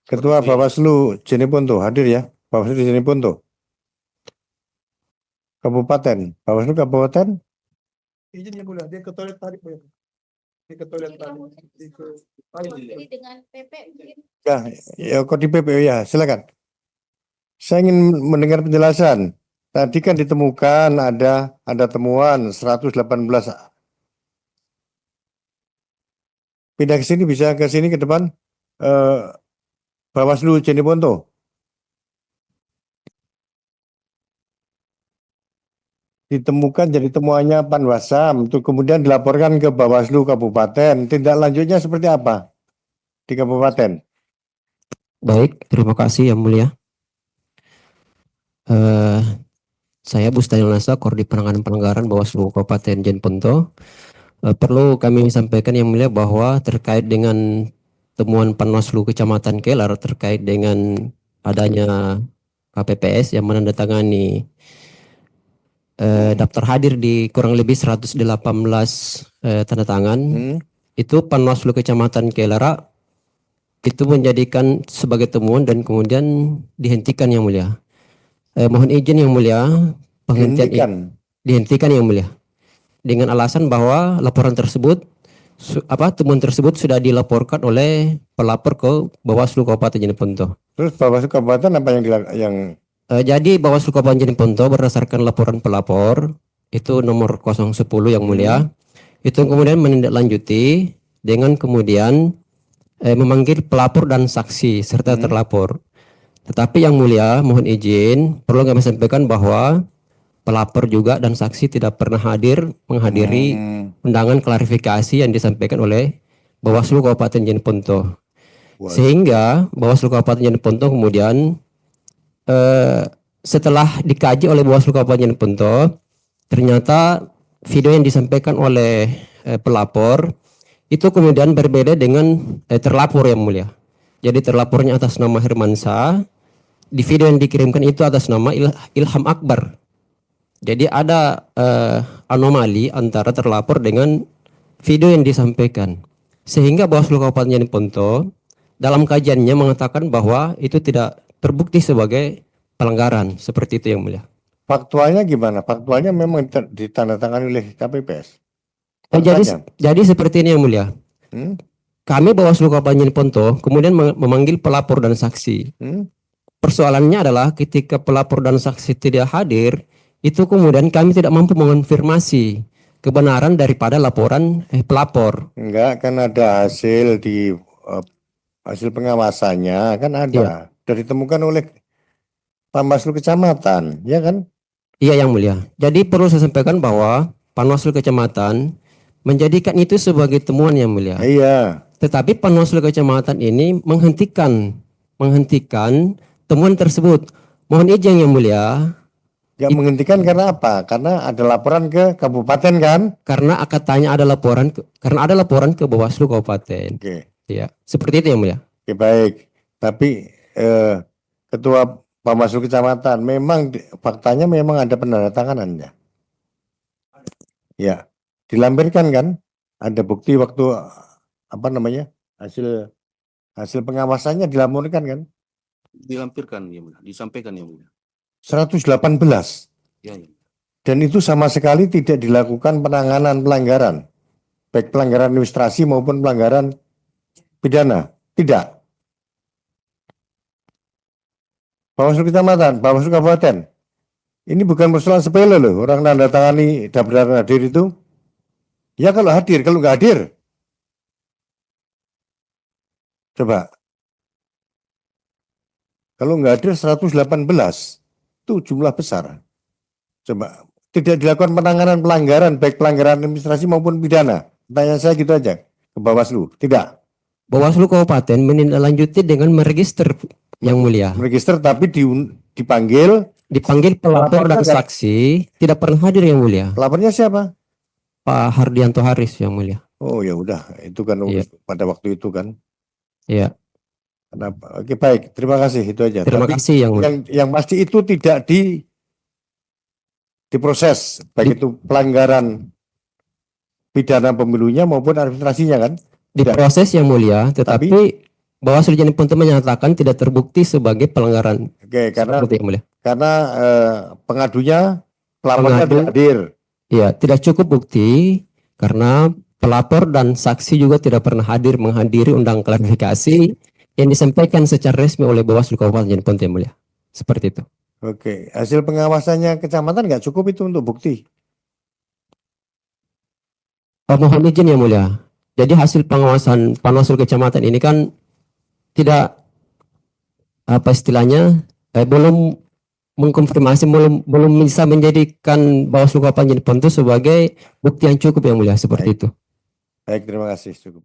Ketua Bawaslu Jeneponto hadir ya. Bawaslu Jeneponto. Kabupaten. Bawaslu Kabupaten. Izin yang mulia, dia ke toilet tarik. Dia ke toilet tarik. Ini dengan PP mungkin. Ya, kok di PPU ya, silakan. Saya ingin mendengar penjelasan. Tadi kan ditemukan ada temuan 118. Pindah ke sini, bisa ke sini ke depan. Bawaslu Jeneponto. Ditemukan jadi temuannya Panwasam, untuk kemudian dilaporkan ke Bawaslu Kabupaten. Tindak lanjutnya seperti apa di Kabupaten? Baik, terima kasih Yang Mulia. Saya Bustani Nasa, Koordinator Penanganan Pelanggaran Bawaslu Kabupaten Jeneponto. Perlu kami sampaikan Yang Mulia bahwa terkait dengan temuan Panwaslu Kecamatan Kelar terkait dengan adanya KPPS yang menandatangani daftar hadir di kurang lebih 118 tanda tangan. Itu Panwaslu Kecamatan Kelara itu menjadikan sebagai temuan dan kemudian dihentikan Yang Mulia. Mohon izin Yang Mulia, penghentian dihentikan Yang Mulia dengan alasan bahwa laporan tersebut temuan tersebut sudah dilaporkan oleh pelapor ke Bawaslu Kabupaten Jeneponto. Terus Bawaslu Kabupaten apa yang jadi Bawaslu Kabupaten Jeneponto berdasarkan laporan pelapor itu nomor 010 Yang Mulia, itu kemudian menindaklanjuti dengan kemudian memanggil pelapor dan saksi serta terlapor. Tetapi Yang Mulia, mohon izin perlu kami sampaikan bahwa pelapor juga dan saksi tidak pernah menghadiri undangan klarifikasi yang disampaikan oleh Bawaslu Kabupaten Jeneponto. Sehingga Bawaslu Kabupaten Jeneponto kemudian setelah dikaji oleh Bawaslu Kabupaten Jeneponto, ternyata video yang disampaikan oleh pelapor itu kemudian berbeda dengan terlapor Yang Mulia. Jadi terlapornya atas nama Hermansyah, di video yang dikirimkan itu atas nama Ilham Akbar. Jadi ada anomali antara terlapor dengan video yang disampaikan. Sehingga Bawaslu Kabupaten Jeneponto dalam kajiannya mengatakan bahwa itu tidak terbukti sebagai pelanggaran. Seperti itu Yang Mulia. faktualnya gimana? Faktualnya memang ditandatangani oleh KPPS. Jadi seperti ini Yang Mulia. Kami Bawaslu Kabupaten Jeneponto kemudian memanggil pelapor dan saksi. Persoalannya adalah ketika pelapor dan saksi tidak hadir, itu kemudian kami tidak mampu mengonfirmasi kebenaran daripada laporan pelapor. Enggak, kan ada hasil di hasil pengawasannya, kan ada. Sudah ditemukan oleh Panwaslu Kecamatan, ya kan? Iya Yang Mulia. Jadi perlu saya sampaikan bahwa Panwaslu Kecamatan menjadikan itu sebagai temuan Yang Mulia. Iya. Tetapi Panwaslu Kecamatan ini menghentikan temuan tersebut. Mohon izin Yang Mulia. Yang menghentikan karena apa? Karena ada laporan ke kabupaten kan? Karena katanya ada laporan ke Bawaslu Kabupaten. Oke. Ya, seperti itu Yang Mulia. Oke, baik. Tapi Ketua Bawaslu Kecamatan memang faktanya memang ada penandatanganannya. Ya, dilampirkan kan? Ada bukti waktu hasil pengawasannya dilampirkan kan? Dilampirkan ya mulia, disampaikan ya mulia. 118. Ya, ya. Dan itu sama sekali tidak dilakukan penanganan pelanggaran, baik pelanggaran administrasi maupun pelanggaran pidana. Tidak. Bawaslu Kecamatan, Bawaslu Kabupaten. Ini bukan persoalan sepele loh. Orang tanda tangani daftar hadir itu. Ya kalau hadir, kalau nggak hadir. Coba. Kalau nggak hadir 118. Itu jumlah besar. Coba. Tidak dilakukan penanganan pelanggaran, baik pelanggaran administrasi maupun pidana. Tanya saya gitu aja. Ke Bawaslu. Tidak. Bawaslu Kabupaten menindaklanjuti dengan meregister Yang Mulia. Meregister tapi dipanggil Pelapor dan saksi tidak pernah hadir Yang Mulia. Pelapornya siapa? Pak Hardianto Haris Yang Mulia. Oh ya udah, itu kan pada waktu itu kan. Iya. Kenapa? Oke baik, terima kasih itu aja. Terima kasih Yang Mulia. Yang pasti itu tidak diproses, baik itu pelanggaran pidana pemilunya maupun administrasinya kan? Diproses Yang Mulia, tetapi Bawaslu Jeneponto menyatakan tidak terbukti sebagai pelanggaran. Oke, karena Seperti yang mulia. pengadunya pelapornya Pengadu- tidak hadir. Ya, tidak cukup bukti karena pelapor dan saksi juga tidak pernah menghadiri undang klarifikasi yang disampaikan secara resmi oleh Bawaslu Kabupaten Jeneponto yang mulia. Seperti itu. Oke, hasil pengawasannya kecamatan nggak cukup itu untuk bukti. Mohon izin yang mulia. Jadi hasil pengawasan Panwaslu Kecamatan ini kan tidak apa istilahnya belum mengkonfirmasi belum bisa menjadikan Bawaslu Kabupaten Jeneponto sebagai bukti yang cukup yang mulia seperti itu. Baik, terima kasih. Cukup.